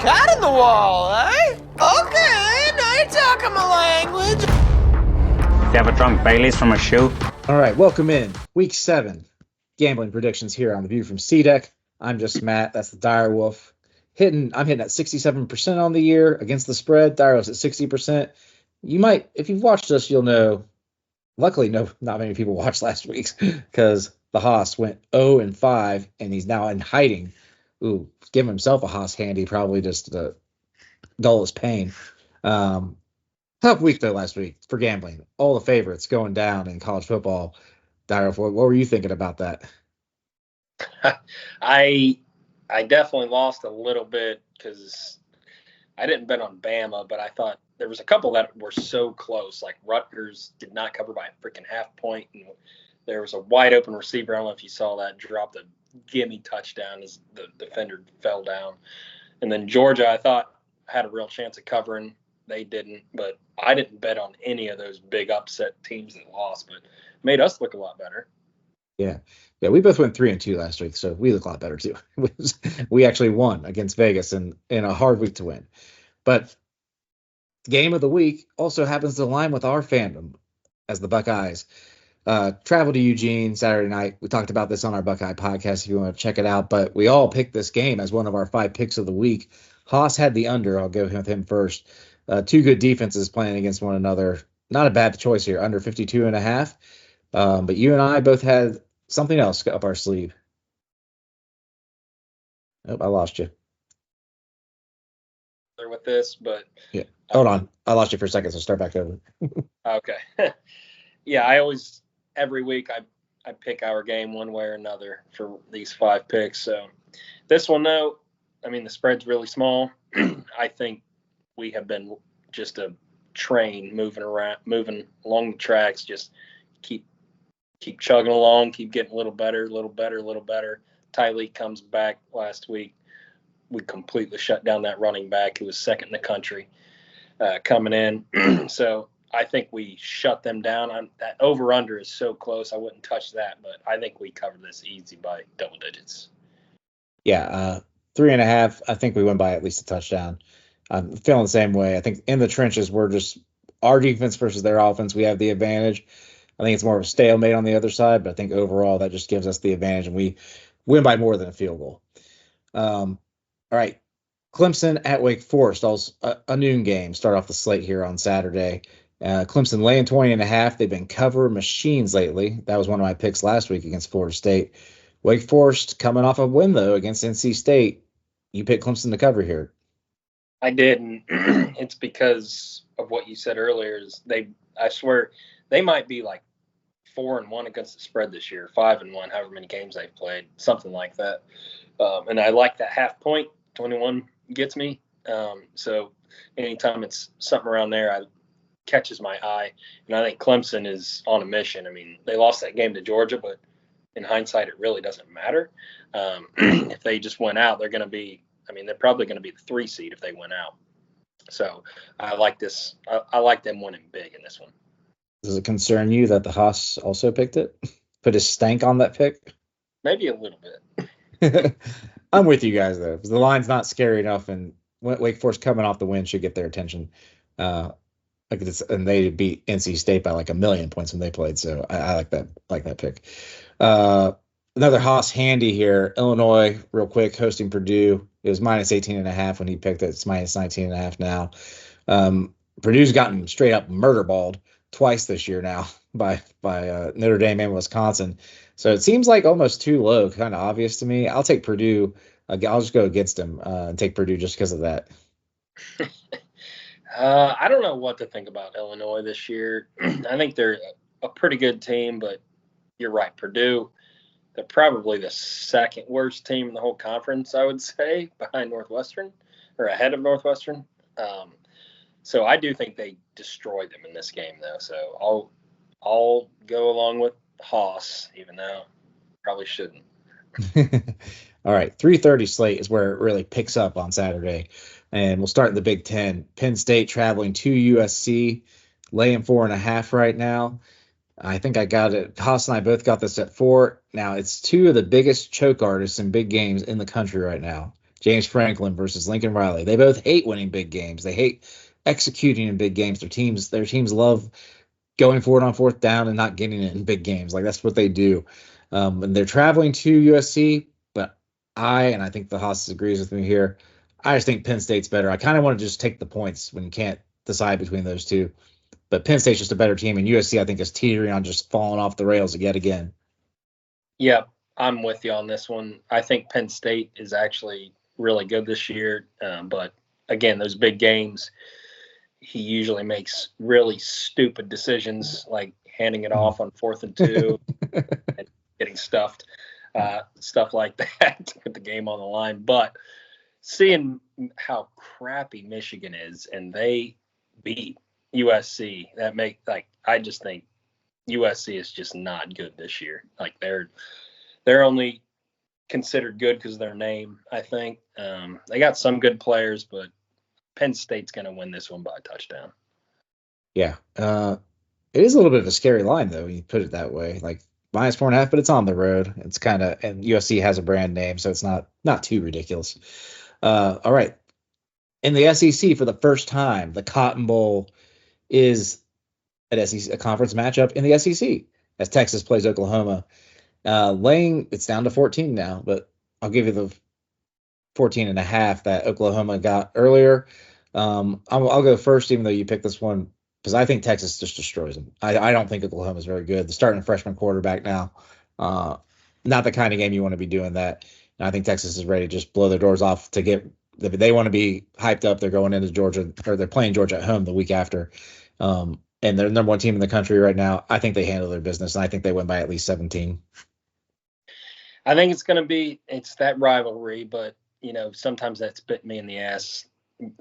cat in the wall, eh? Okay, now you're talking my language. You have a drunk Bailey's from a shoe? All right, welcome in. Week 7. Gambling predictions here on The View from C-Deck. I'm just Matt. That's the Dyerwolf. I'm hitting at 67% on the year against the spread. Dyerwolf's at 60%. You might, if you've watched us, you'll know. Luckily, not many people watched last week's because the Haas went 0-5, and he's now in hiding. Ooh, give himself a Haas handy, probably just to dull his pain. Tough week, though, last week for gambling. All the favorites going down in college football. Dyerwolf, what were you thinking about that? I definitely lost a little bit because I didn't bet on Bama, but I thought there was a couple that were so close. Like Rutgers did not cover by a freaking half point. And there was a wide open receiver. I don't know if you saw that, dropped a gimme touchdown as the defender fell down. And then Georgia, I thought had a real chance of covering. They didn't, but I didn't bet on any of those big upset teams that lost, but made us look a lot better. Yeah, we both went 3-2 last week, so we look a lot better too. We actually won against Vegas in a hard week to win. But game of the week also happens to align with our fandom as the Buckeyes. Travel to Eugene Saturday night. We talked about this on our Buckeye podcast if you want to check it out, but we all picked this game as one of our 5 picks of the week. Haas had the under. I'll go with him first. 2 good defenses playing against one another. Not a bad choice here, under 52.5. But you and I both had something else up our sleeve. Oh, I lost you. With this, but yeah, hold on. I lost you for a second, so start back over. Okay. Yeah, every week I pick our game one way or another for these 5 picks. So this one, though, I mean, the spread's really small. I think we have been just a train moving along the tracks, just keep chugging along, keep getting a little better. Tyleek comes back last week. We completely shut down that running back who was second in the country coming in. So I think we shut them down. That over-under is so close, I wouldn't touch that, but I think we covered this easy by double digits. Yeah, 3.5. I think we win by at least a touchdown. I'm feeling the same way. I think in the trenches, we're just our defense versus their offense. We have the advantage. I think it's more of a stalemate on the other side, but I think overall that just gives us the advantage, and we win by more than a field goal. All right, Clemson at Wake Forest, also a noon game. Start off the slate here on Saturday. Clemson laying 20.5. They've been cover machines lately. That was one of my picks last week against Florida State. Wake Forest coming off a win, though, against NC State. You picked Clemson to cover here. I did, and it's because of what you said earlier. I swear, they might be like 4-1 against the spread this year, 5-1, however many games they've played, something like that. And I like that half point. 21 gets me. So anytime it's something around there, catches my eye. And I think Clemson is on a mission. I mean, they lost that game to Georgia, but in hindsight, it really doesn't matter. If they just went out, they're probably going to be the 3 seed if they went out. So I like this. I like them winning big in this one. Does it concern you that the Haas also picked it? Put his stank on that pick? Maybe a little bit. I'm with you guys, though, because the line's not scary enough, and Wake Forest coming off the win should get their attention. And they beat NC State by like 1 million points when they played, so I like that pick. Another Haas handy here. Illinois, real quick, hosting Purdue. It was minus 18.5 when he picked it. It's minus 19.5 now. Purdue's gotten straight up murder balled twice this year now by Notre Dame and Wisconsin. So it seems like almost too low, kind of obvious to me. I'll take Purdue. I'll just go against them and take Purdue just because of that. I don't know what to think about Illinois this year. I think they're a pretty good team, but you're right. Purdue, they're probably the second worst team in the whole conference, I would say, behind Northwestern or ahead of Northwestern. So I do think they destroyed them in this game, though. So I'll go along with Haas, even though probably shouldn't. All right, 3:30 slate is where it really picks up on Saturday, and we'll start in the Big Ten. Penn State traveling to USC, laying 4.5 right now. I think I got it. Haas and I both got this at 4. Now, it's 2 of the biggest choke artists in big games in the country right now. James Franklin versus Lincoln Riley. They both hate winning big games. They hate executing in big games. Their teams love going for it on fourth down and not getting it in big games. Like that's what they do. And they're traveling to USC, but and I think the Haas agrees with me here. I just think Penn State's better. I kind of want to just take the points when you can't decide between those two. But Penn State's just a better team, and USC I think is teetering on just falling off the rails yet again. Yeah, I'm with you on this one. I think Penn State is actually really good this year, but again, those big games, he usually makes really stupid decisions, like handing it off on 4th and 2 and getting stuffed, stuff like that to put the game on the line. But seeing how crappy Michigan is, and they beat USC, I just think USC is just not good this year. Like they're only considered good because of their name, I think. They got some good players, but Penn State's going to win this one by a touchdown. Yeah. It is a little bit of a scary line, though, when you put it that way. Like -4.5, but it's on the road. It's kind of, and USC has a brand name, so it's not too ridiculous. All right. In the SEC, for the first time, the Cotton Bowl is a conference matchup in the SEC as Texas plays Oklahoma. It's down to 14 now, but I'll give you the 14.5 that Oklahoma got earlier. I'll go first, even though you picked this one, because I think Texas just destroys them. I don't think Oklahoma is very good. The starting freshman quarterback now, not the kind of game you want to be doing that. And I think Texas is ready to just blow their doors off to get. They want to be hyped up. They're going into Georgia, or they're playing Georgia at home the week after. And they're the number one team in the country right now. I think they handle their business, and I think they win by at least 17. I think it's that rivalry, but sometimes that's bit me in the ass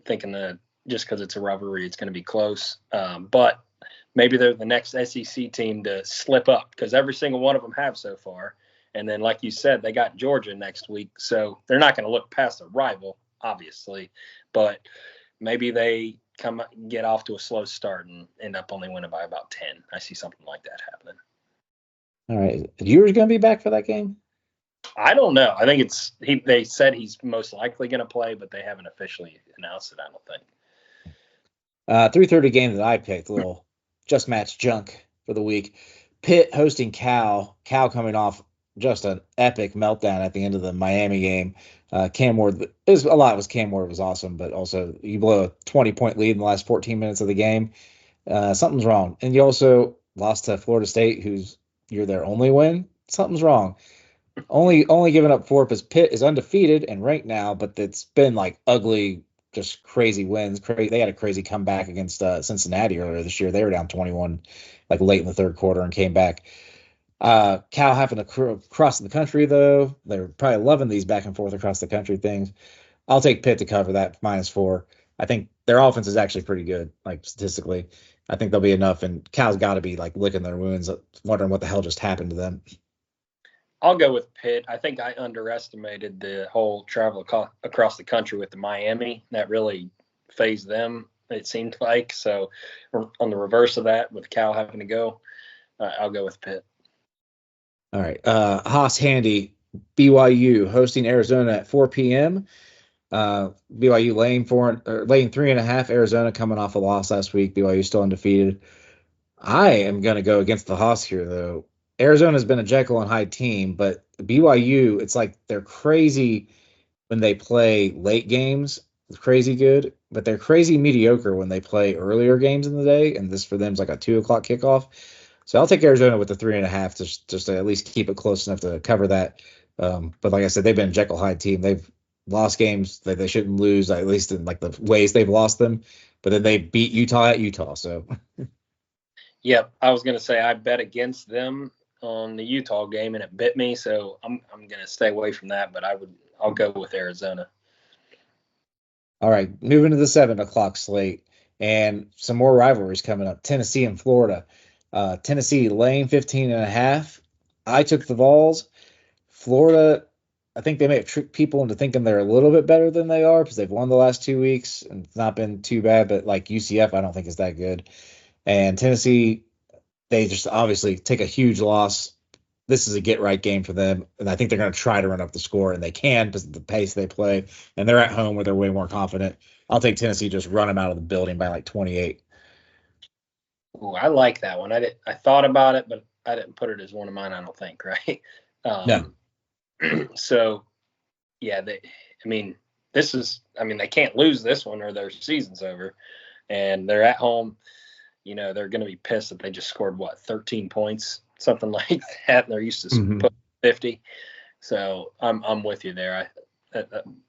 thinking that just because it's a rivalry, it's going to be close. But maybe they're the next SEC team to slip up, because every single one of them have so far. And then, like you said, they got Georgia next week, so they're not going to look past a rival, obviously. But maybe they get off to a slow start and end up only winning by about 10. I see something like that happening. All right. Ewers going to be back for that game? I don't know. I think they said he's most likely going to play, but they haven't officially announced it, I don't think. 3:30 game that I picked, a little just match junk for the week. Pitt hosting Cal. Cal coming off just an epic meltdown at the end of the Miami game. Cam Ward, a lot was Cam Ward was awesome, but also you blow a 20-point lead in the last 14 minutes of the game. Something's wrong. And you also lost to Florida State, you're their only win. Something's wrong. Only giving up 4 because Pitt is undefeated and ranked now, but it's been like ugly, just crazy wins. They had a crazy comeback against Cincinnati earlier this year. They were down 21 like late in the third quarter and came back. Cal having to cross the country, though. They're probably loving these back and forth across the country things. I'll take Pitt to cover that -4. I think their offense is actually pretty good, like statistically. I think they'll be enough, and Cal's got to be like licking their wounds, wondering what the hell just happened to them. I'll go with Pitt. I think I underestimated the whole travel across the country with the Miami. That really phased them, it seemed like. So on the reverse of that, with Cal having to go, I'll go with Pitt. All right. Haas Handy, BYU hosting Arizona at 4 p.m. BYU laying 3.5. Arizona coming off a loss last week. BYU still undefeated. I am going to go against the Haas here, though. Arizona's been a Jekyll and Hyde team, but BYU, it's like they're crazy when they play late games. It's crazy good, but they're crazy mediocre when they play earlier games in the day, and this for them is like a 2 o'clock kickoff. So I'll take Arizona with the 3.5 just to at least keep it close enough to cover that. But like I said, they've been a Jekyll Hyde team. They've lost games that they shouldn't lose, at least in like the ways they've lost them. But then they beat Utah at Utah. So, yep, I was going to say I bet against them on the Utah game, and it bit me. So I'm going to stay away from that. But I'll go with Arizona. All right, moving to the 7 o'clock slate and some more rivalries coming up. Tennessee and Florida. Tennessee laying 15.5. I took the Vols. Florida, I think they may have tricked people into thinking they're a little bit better than they are because they've won the last 2 weeks and it's not been too bad. But like UCF, I don't think is that good. And Tennessee, they just obviously take a huge loss this is a get right game for them, and I think they're going to try to run up the score, and they can because of the pace they play, and they're at home where they're way more confident. I'll take Tennessee, just run them out of the building by like 28. Ooh, I like that one. I thought about it, but I didn't put it as one of mine. I don't think, right? No. So, yeah, they can't lose this one or their season's over, and they're at home. They're going to be pissed that they just scored 13 points, something like that, and they're used to put 50. So I'm with you there.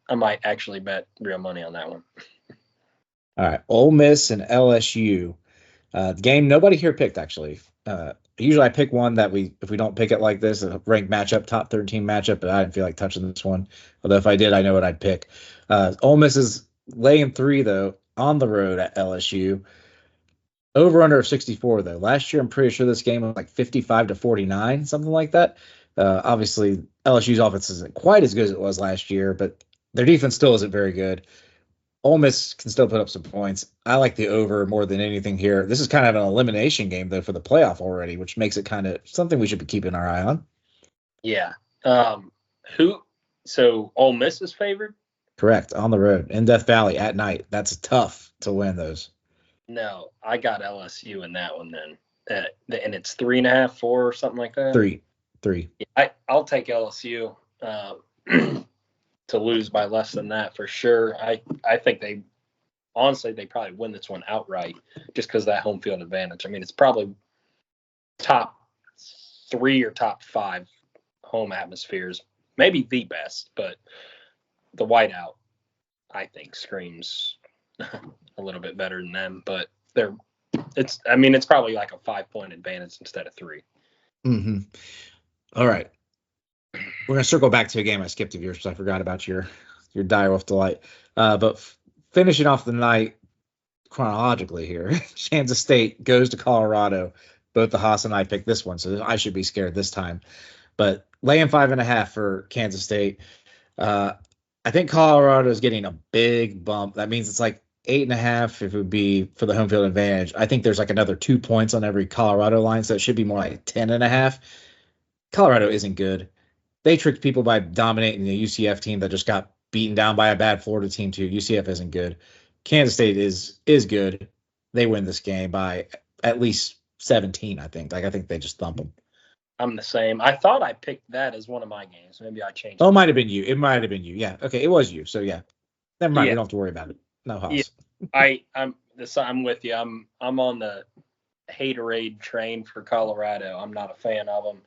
I might actually bet real money on that one. All right, Ole Miss and LSU. The game nobody here picked, actually. Usually I pick one that if we don't pick it like this, a ranked matchup, top 13 matchup, but I didn't feel like touching this one. Although if I did, I know what I'd pick. Ole Miss is laying 3, though, on the road at LSU. Over under of 64, though. Last year, I'm pretty sure this game was like 55-49, something like that. Obviously, LSU's offense isn't quite as good as it was last year, but their defense still isn't very good. Ole Miss can still put up some points. I like the over more than anything here. This is kind of an elimination game, though, for the playoff already, which makes it kind of something we should be keeping our eye on. Yeah. So Ole Miss is favored? Correct. On the road in Death Valley at night. That's tough to win those. No, I got LSU in that one then. And it's 3.5, 4, or something like that? 3. Yeah, I'll take LSU to lose by less than that for sure. I think they probably win this one outright just because of that home field advantage. I mean, it's probably top 3 or top 5 home atmospheres, maybe the best, but the whiteout, I think, screams a little bit better than them, but it's probably like a 5-point advantage instead of 3. Mm-hmm. All right. We're going to circle back to a game I skipped of yours because I forgot about your Dyerwolf delight. But finishing off the night chronologically here, Kansas State goes to Colorado. Both the Haas and I picked this one, so I should be scared this time. But laying 5.5 for Kansas State. I think Colorado is getting a big bump. That means it's like 8.5 if it would be for the home field advantage. I think there's like another 2 points on every Colorado line, so it should be more like 10.5. Colorado isn't good. They tricked people by dominating the UCF team that just got beaten down by a bad Florida team too. UCF isn't good. Kansas State is good. They win this game by at least 17, I think. I think they just thump them. I'm the same. I thought I picked that as one of my games. Maybe I changed it. Oh, it might have been you. Yeah. Okay, it was you. So yeah. Never mind. Yeah. We don't have to worry about it. No Haas. Yeah. I'm with you. I'm on the haterade train for Colorado. I'm not a fan of them.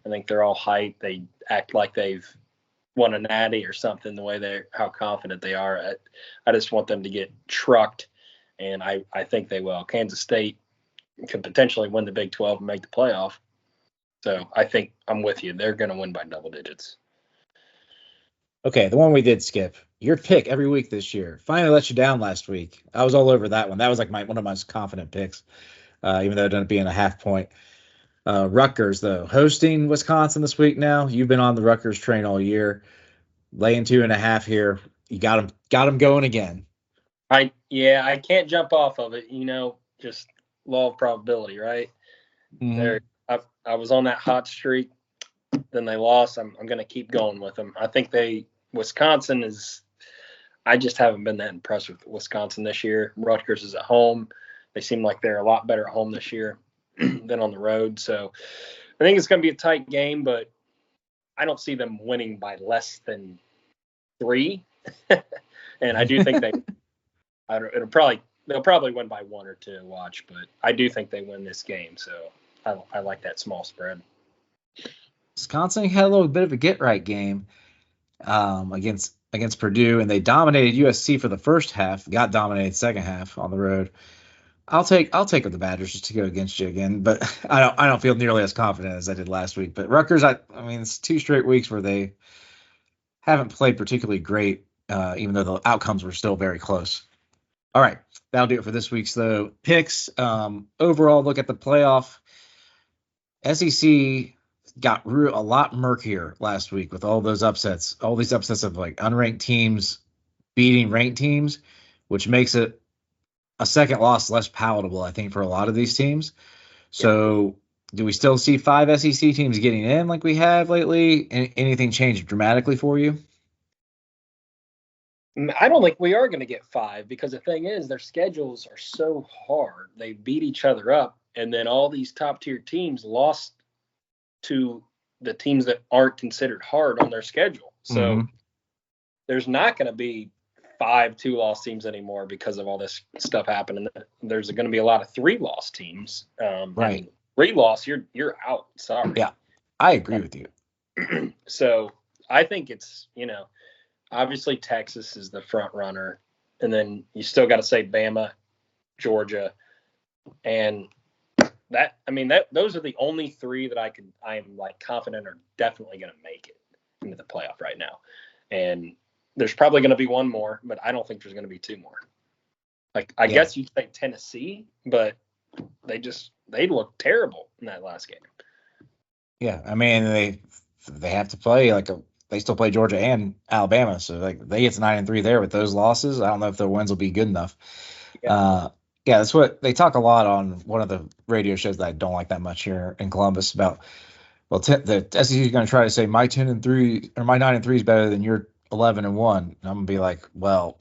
I think they're all hype. They act like they've won a natty or something, the way how confident they are. I just want them to get trucked, and I think they will. Kansas State could potentially win the Big 12 and make the playoff. So I think I'm with you. They're going to win by double digits. Okay, the one we did skip. Your pick every week this year. Finally let you down last week. I was all over that one. That was like one of my most confident picks, even though it ended up being a half point. Rutgers, though, hosting Wisconsin this week now. You've been on the Rutgers train all year. Laying 2.5 here. You got them going again. I can't jump off of it. Just law of probability, right? Mm-hmm. I was on that hot streak. Then they lost. I'm going to keep going with them. I think Wisconsin is. I just haven't been that impressed with Wisconsin this year. Rutgers is at home. They seem like they're a lot better at home this year than on the road. So I think it's going to be a tight game, but I don't see them winning by less than 3. And I do think they'll probably win by 1 or 2 to watch, but I do think they win this game. So I like that small spread. Wisconsin had a little bit of a get-right game against Purdue, and they dominated USC for the first half, got dominated second half on the road. I'll take the Badgers just to go against you again, but I don't feel nearly as confident as I did last week. But Rutgers, I mean, it's 2 straight weeks where they haven't played particularly great, even though the outcomes were still very close. All right, that'll do it for this week's though picks. Overall, look at the playoff. SEC got a lot murkier last week with all those upsets, all these upsets of like unranked teams beating ranked teams, which makes it a second loss less palatable, I think, for a lot of these teams. So Do we still see 5 SEC teams getting in like we have lately? Anything changed dramatically for you? I don't think we are going to get 5 because the thing is their schedules are so hard. They beat each other up, and then all these top-tier teams lost to the teams that aren't considered hard on their schedule. So there's not going to be 5 2-loss teams anymore because of all this stuff happening. There's going to be a lot of 3-loss teams. Right. 3-loss, you're out. Sorry. Yeah, I agree with you. So I think it's, obviously Texas is the front runner, and then you still got to say Bama, Georgia, and those are the only 3 that I am like confident are definitely going to make it into the playoff right now. And there's probably going to be one more, but I don't think there's going to be 2 more. Like I guess you'd say Tennessee, but they look terrible in that last game. Yeah, I mean they have to play they still play Georgia and Alabama, so like they get to 9-3 there with those losses. I don't know if their wins will be good enough. Yeah, that's what they talk a lot on one of the radio shows that I don't like that much here in Columbus about. Well, the SEC is going to try to say my 10-3 or my 9-3 is better than your 11-1. And I'm going to be like, well,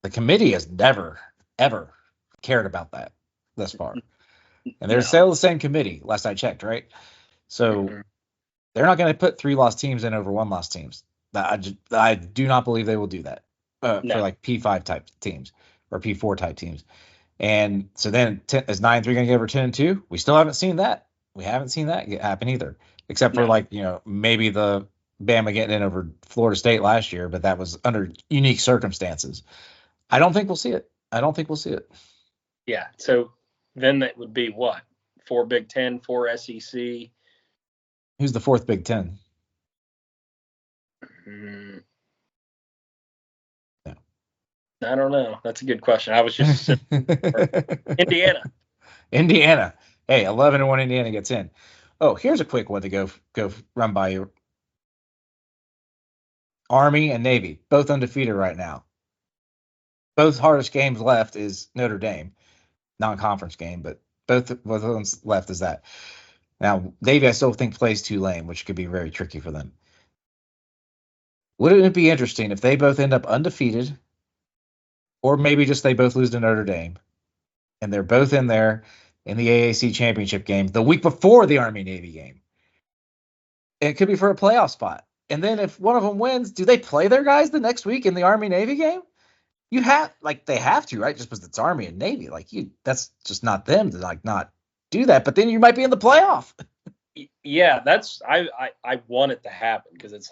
the committee has never ever cared about that thus far, and they're still the same committee last I checked, right? So they're not going to put 3-loss teams in over 1-loss teams. I do not believe they will do that for like P5 type teams or P4 type teams. And so then is 9-3 going to get over 10-2? We still haven't seen that. We haven't seen that happen either, except for maybe the Bama getting in over Florida State last year, but that was under unique circumstances. I don't think we'll see it. Yeah. So then that would be what? 4 Big Ten, 4 SEC. Who's the 4th Big Ten? I don't know. That's a good question. I was just Indiana. Indiana. Hey, 11-1 Indiana gets in. Oh, here's a quick one to go run by you. Army and Navy, both undefeated right now. Both hardest games left is Notre Dame, non-conference game, but both ones left is that. Now, Navy, I still think plays Tulane, which could be very tricky for them. Wouldn't it be interesting if they both end up undefeated, or maybe just they both lose to Notre Dame, and they're both in there in the AAC championship game the week before the Army-Navy game? And it could be for a playoff spot. And then if one of them wins, do they play their guys the next week in the Army-Navy game? They have to, right? Just because it's Army and Navy. That's just not them to not do that. But then you might be in the playoff. Yeah, I want it to happen because it's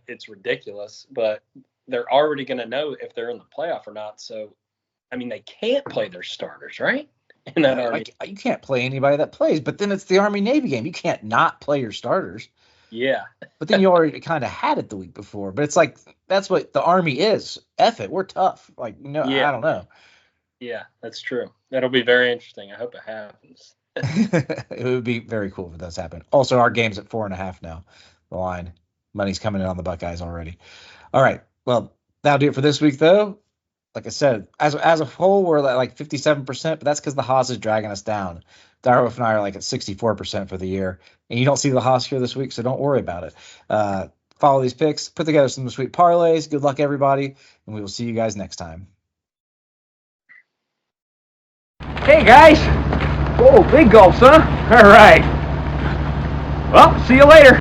it's ridiculous, but they're already going to know if they're in the playoff or not. So, they can't play their starters, right? In that Army. You can't play anybody that plays, but then it's the Army-Navy game. You can't not play your starters. Yeah. But then you already kind of had it the week before. But it's that's what the Army is. F it. We're tough. I don't know. Yeah, that's true. That'll be very interesting. I hope it happens. It would be very cool if it does happen. Also, our game's at 4.5 now. The line. Money's coming in on the Buckeyes already. All right. Well, that'll do it for this week, though. Like I said, as a whole, we're at 57%, but that's because the Haas is dragging us down. Dyerwolf and I are at 64% for the year. And you don't see the Haas here this week, so don't worry about it. Follow these picks, put together some sweet parlays. Good luck, everybody, and we will see you guys next time. Hey, guys. Oh, big gulps, huh? All right. Well, see you later.